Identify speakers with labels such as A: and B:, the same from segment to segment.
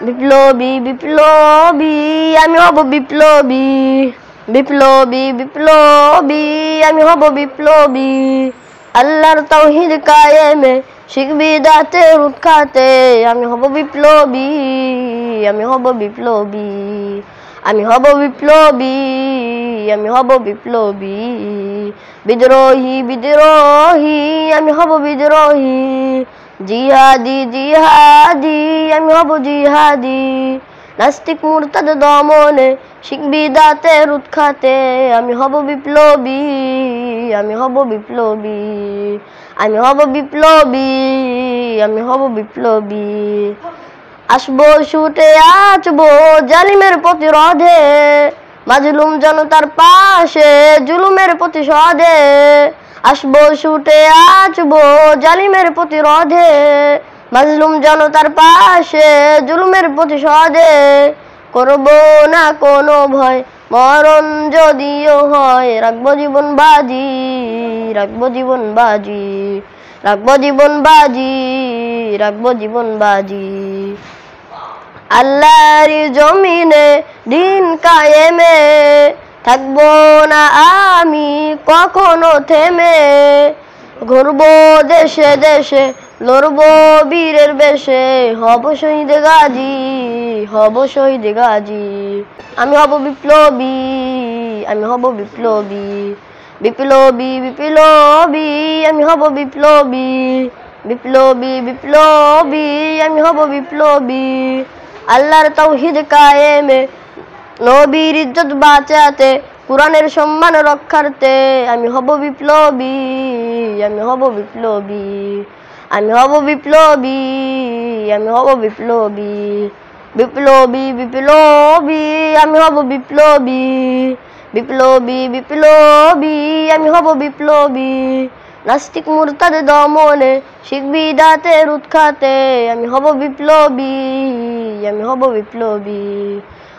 A: বিপ্লবী বিপ্লবী আমি হব বিপ্লবী, বিপ্লবী বিপ্লবী আমি হব বিপ্লবী। আল্লাহর তাওহীদ কায়েমে শিখ বিদআতের উৎখাতে আমি হব বিপ্লবী, আমি হব বিপ্লবী, আমি হব বিপ্লবী, আমি হব বিপ্লবী। বিদ্রোহী বিদ্রোহী আমি হব বিদ্রোহী, জিহাদি জিহাদি আমি হব জিহাদি। নাস্তিক মুরতাদ দমনে শিখ বিদআতের উৎখাতে আমি হব বিপ্লবী, আমি হব বিপ্লবী, আমি হব বিপ্লবী, আমি হব বিপ্লবী। আসবো ছুটে আসবো জালিমের প্রতিরোধে, মাজলুম জনতার পাশে জুলুমের প্রতিশোধে। আসবো ছুটে আসবো জালিমের প্রতিরোধে, মাজলুম জনতার পাশে জুলুমের প্রতিশোধে। করবো না কোনো ভয় মরণ যদিও হয়, রাখবো জীবন বাজি, রাখবো জীবন বাজি, রাখবো জীবন বাজি, রাখবো জীবন বাজি। আল্লাহর জমিনে দিন কায়েমে থাকবো না আমি কখনো থেমে। ঘুরবো দেশে দেশে লড়বো বীরের বেশে, হব শহীদ গাজী, হব শহীদ গাজী। আমি হব বিপ্লবী, আমি হব বিপ্লবী, বিপ্লবী বিপ্লবী আমি হব বিপ্লবী, বিপ্লবী বিপ্লবী আমি হব বিপ্লবী। আল্লাহর তাওহীদ কায়েমে নবীর ইজ্জত বাঁচাতে, কুরআনের সম্মান রক্ষার্থে আমি হব বিপ্লবী, আমি হব বিপ্লবী, আমি হব বিপ্লবী, আমি হব বিপ্লবী। বিপ্লবী বিপ্লবী আমি হব বিপ্লবী, বিপ্লবী বিপ্লবী আমি হব বিপ্লবী। নাস্তিক মুরতাদ দমনে শিখ বিদআতের উৎখাতে আমি হব বিপ্লবী, আমি হব বিপ্লবী,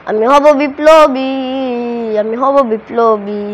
A: আমি হব বিপ্লবী, আমি হব বিপ্লবী।